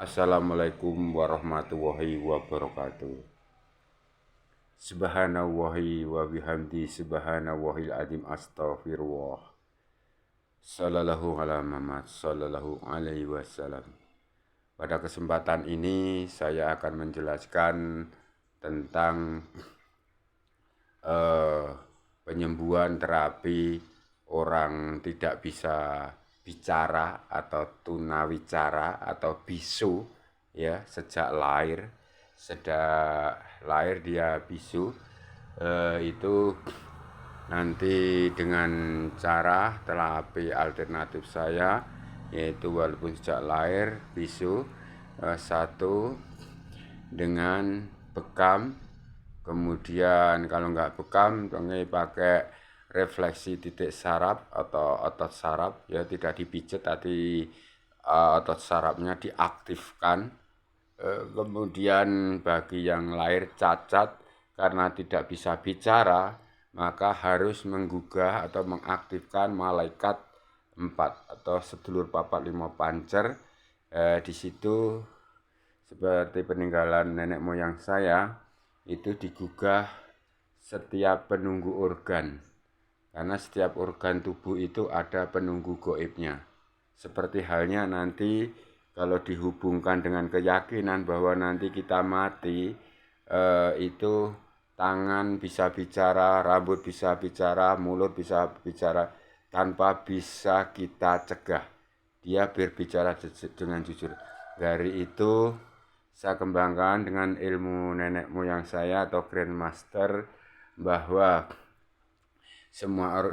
Assalamualaikum warahmatullahi wabarakatuh. Subhanallahi wa bihamdi subhanallahil azim astaghfirullah. Sallallahu ala Muhammad sallallahu alaihi wasallam. Pada kesempatan ini saya akan menjelaskan tentang penyembuhan terapi orang tidak bisa bicara atau tunawicara atau bisu ya sejak lahir dia bisu itu nanti dengan cara terapi alternatif saya yaitu walaupun sejak lahir bisu satu dengan bekam. Kemudian kalau nggak bekam, pakai refleksi titik saraf atau otot saraf ya, tidak dipijat tapi otot sarafnya diaktifkan. Kemudian bagi yang lahir cacat karena tidak bisa bicara, maka harus menggugah atau mengaktifkan malaikat 4 atau sedulur papat 5 pancer. Di situ seperti peninggalan nenek moyang saya itu digugah setiap penunggu organ, karena setiap organ tubuh itu ada penunggu gaibnya. Seperti halnya nanti kalau dihubungkan dengan keyakinan bahwa nanti kita mati, itu tangan bisa bicara, rambut bisa bicara, mulut bisa bicara, tanpa bisa kita cegah. Dia berbicara dengan jujur. Dari itu saya kembangkan dengan ilmu nenek moyang saya atau grandmaster bahwa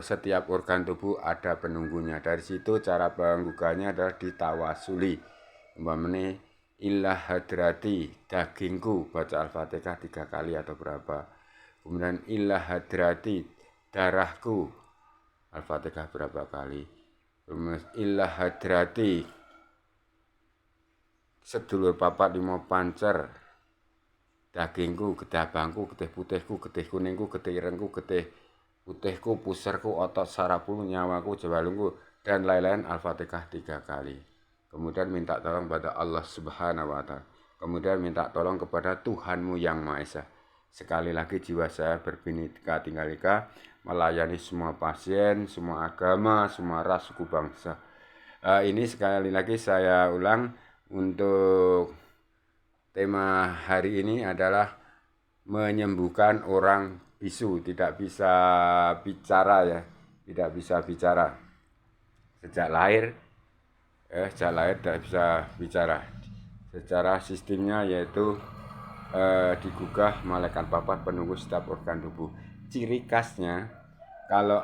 setiap organ tubuh ada penunggunya. Dari situ cara penggugahnya adalah ditawasuli. Umpamanya ilah hadrati dagingku, baca Al-Fatihah 3 kali atau berapa. Kemudian ilah hadrati darahku, Al-Fatihah berapa kali. Kemudian ilah hadrati sedulur papat 5 pancer dagingku, getih abangku, getih putihku, getih kuningku, getih irengku, getih putihku, pusarku, otot sarafku, nyawaku, jawalungku, dan lain-lain. Al-Fatihah 3 kali. Kemudian minta tolong pada Allah Subhanahu wa Ta'ala. Kemudian minta tolong kepada Tuhanmu yang Maha Esa. Sekali lagi jiwa saya berbhinneka tunggal ika, melayani semua pasien, semua agama, semua ras, suku, bangsa. Ini sekali lagi saya ulang, untuk tema hari ini adalah menyembuhkan orang bisu, tidak bisa bicara ya, tidak bisa bicara sejak lahir tidak bisa bicara. Secara sistemnya yaitu digugah malaikat papat penunggu setiap organ tubuh. Ciri khasnya kalau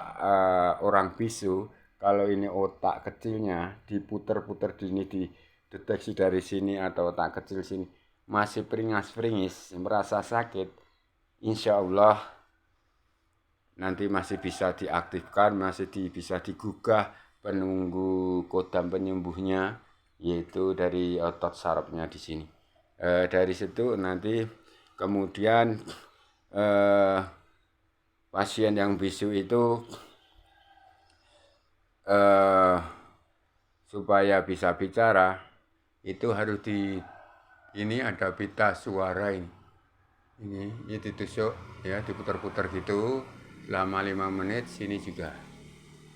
orang bisu, kalau ini otak kecilnya diputer-puter, ini dideteksi dari sini atau otak kecil sini masih peringas-peringis, merasa sakit, insya Allah nanti masih bisa diaktifkan, masih bisa digugah penunggu kodam penyembuhnya, yaitu dari otot sarafnya di sini. Dari situ nanti kemudian pasien yang bisu itu supaya bisa bicara itu harus ini ada pita suara ini ditusuk ya, diputar-putar gitu selama 5 menit sini juga.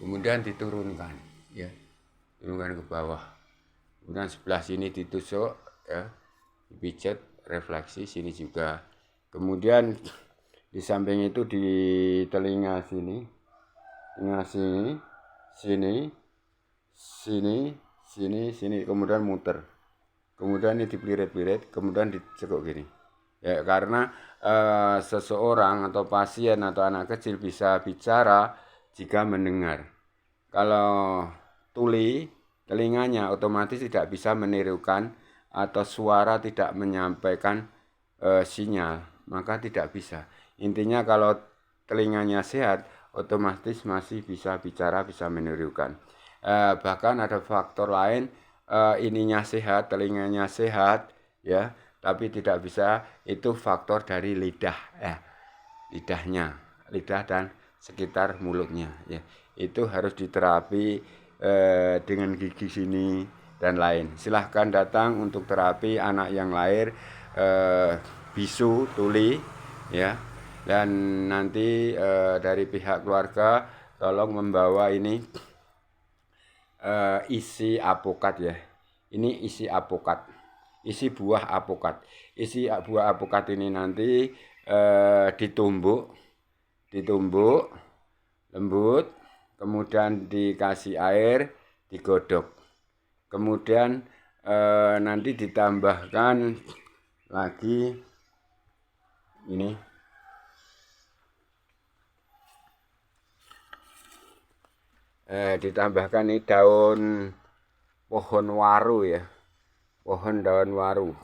Kemudian diturunkan ya, turunkan ke bawah. Kemudian sebelah sini ditusuk ya, dipijat, refleksi sini juga. Kemudian di samping itu di telinga sini, sini, kemudian muter. Kemudian ini dipelirit-pelirit, kemudian dicekuk gini. Ya, karena seseorang atau pasien atau anak kecil bisa bicara jika mendengar. Kalau tuli, telinganya otomatis tidak bisa menirukan atau suara tidak menyampaikan sinyal, maka tidak bisa. Intinya kalau telinganya sehat, otomatis masih bisa bicara, bisa menirukan. Bahkan ada faktor lain, ininya sehat, telinganya sehat, ya, tapi tidak bisa, itu faktor dari lidah, lidah dan sekitar mulutnya, ya, itu harus diterapi dengan gigi sini, dan lain. Silahkan datang untuk terapi anak yang lahir bisu, tuli, ya. Dan nanti dari pihak keluarga tolong membawa ini isi apokat ya. Ini isi apokat, isi buah apokat. Isi buah apokat ini nanti ditumbuk lembut, kemudian dikasih air, digodok. Kemudian nanti ditambahkan lagi ini ditambahkan ini daun pohon waru ya, pohon daun waru.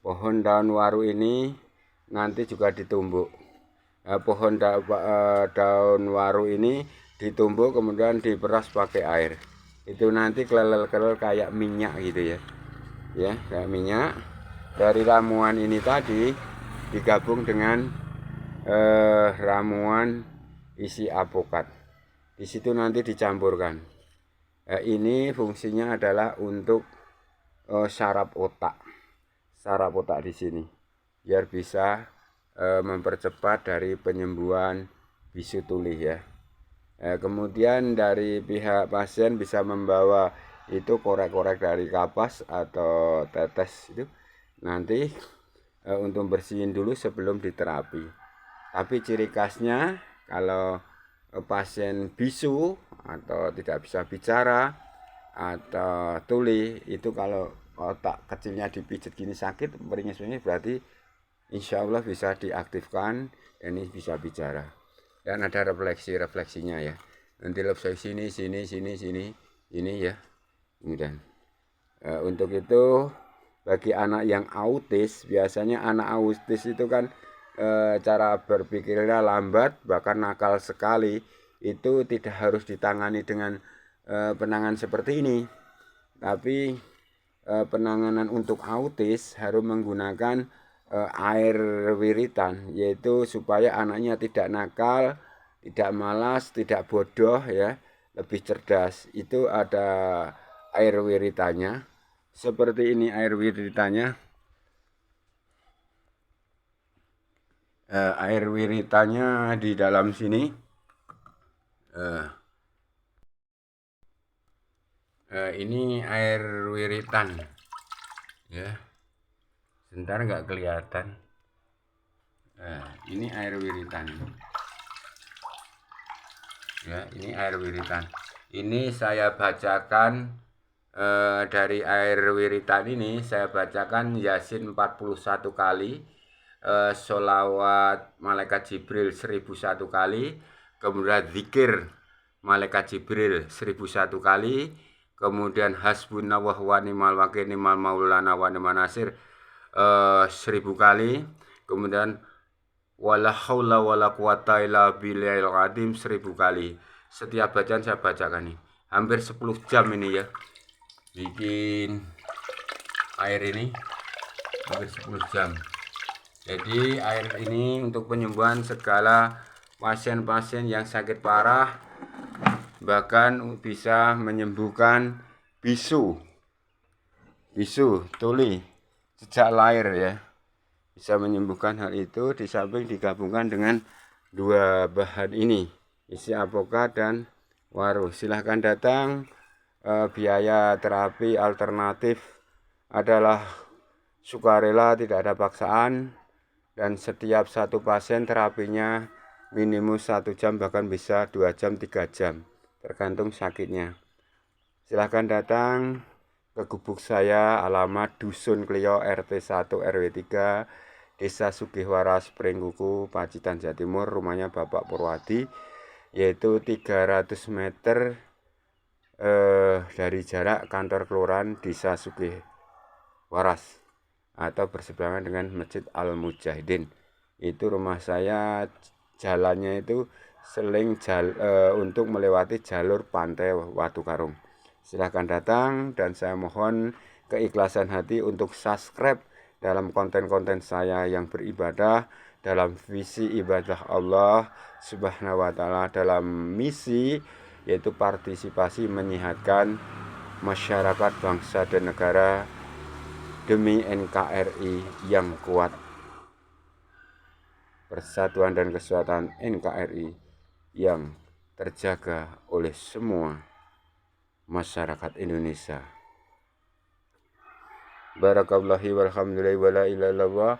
Pohon daun waru ini nanti juga ditumbuk. Pohon daun waru ini ditumbuk kemudian diperas pakai air. Itu nanti kelel-kelel kayak minyak gitu ya. Ya, kayak minyak. Dari ramuan ini tadi digabung dengan ramuan isi apokat. Di situ nanti dicampurkan. Ini fungsinya adalah untuk saraf otak di sini, biar bisa mempercepat dari penyembuhan bisu tuli ya. Kemudian dari pihak pasien bisa membawa itu korek-korek dari kapas atau tetes itu nanti untuk bersihin dulu sebelum diterapi. Tapi ciri khasnya kalau pasien bisu atau tidak bisa bicara atau tuli itu kalau otak kecilnya dipijit gini sakit meringis berarti insya Allah bisa diaktifkan dan ini bisa bicara dan ada refleksinya ya. Nanti refleksi sini ini ya. Kemudian untuk itu bagi anak yang autis, biasanya anak autis itu kan cara berpikirnya lambat bahkan nakal sekali, itu tidak harus ditangani dengan penanganan seperti ini, tapi penanganan untuk autis harus menggunakan air wiritan, yaitu supaya anaknya tidak nakal, tidak malas, tidak bodoh ya, lebih cerdas. Itu ada air wiritannya. Seperti ini air wiritannya. Air wiritannya di dalam sini. Ini air wiritan ya, sebentar nggak kelihatan. Ini air wiritan ya, ini air wiritan. Ini saya bacakan dari air wiritan ini saya bacakan Yasin 41 kali, sholawat malaikat Jibril 1001 kali, kemudian zikir malaikat Jibril 1001 kali, kemudian hasbunallahu wa ni'mal wakil ni'mal maulana wa ni'man nasir 1000 kali, kemudian wala haula wala quwata illa billahil azim 1000 kali. Setiap bacaan saya bacakan nih. Hampir 10 jam ini ya. Bikin air ini hampir 10 jam. Jadi air ini untuk penyembuhan segala pasien-pasien yang sakit parah, bahkan bisa menyembuhkan bisu tuli sejak lahir ya, bisa menyembuhkan hal itu. Di samping digabungkan dengan dua bahan ini, isi apokat dan waru. Silahkan datang. Biaya terapi alternatif adalah sukarela, tidak ada paksaan, dan setiap satu pasien terapinya minimum 1 jam, bahkan bisa 2 jam 3 jam tergantung sakitnya. Silahkan datang ke gubuk saya, alamat Dusun Klio RT 1 RW 3 Desa Sugihwaras Pringkuku, Pacitan, Jawa Timur. Rumahnya Bapak Purwadi, yaitu 300 meter dari jarak kantor kelurahan Desa Sugihwaras atau berseberangan dengan Masjid Al-Mujahidin. Itu rumah saya, jalannya itu untuk melewati jalur pantai Watu Karung. Silahkan datang dan saya mohon keikhlasan hati untuk subscribe dalam konten-konten saya yang beribadah dalam visi ibadah Allah Subhanahu wa Ta'ala, dalam misi yaitu partisipasi menyehatkan masyarakat bangsa dan negara demi NKRI yang kuat. Persatuan dan kesatuan NKRI yang terjaga oleh semua masyarakat Indonesia. Barakallahi walhamdulillahi wala ilaha illallah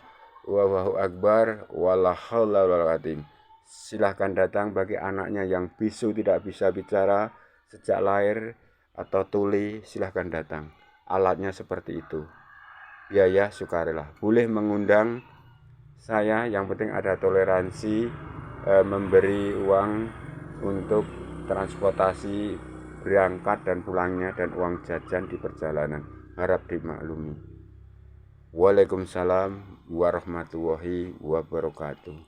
wallahu akbar wala haula wala quwwata. Silahkan datang bagi anaknya yang bisu tidak bisa bicara sejak lahir atau tuli, silahkan datang. Alatnya seperti itu. Biaya sukarela. Boleh mengundang saya, yang penting ada toleransi memberi uang untuk transportasi berangkat dan pulangnya dan uang jajan di perjalanan. Harap dimaklumi. Waalaikumsalam warahmatullahi wabarakatuh.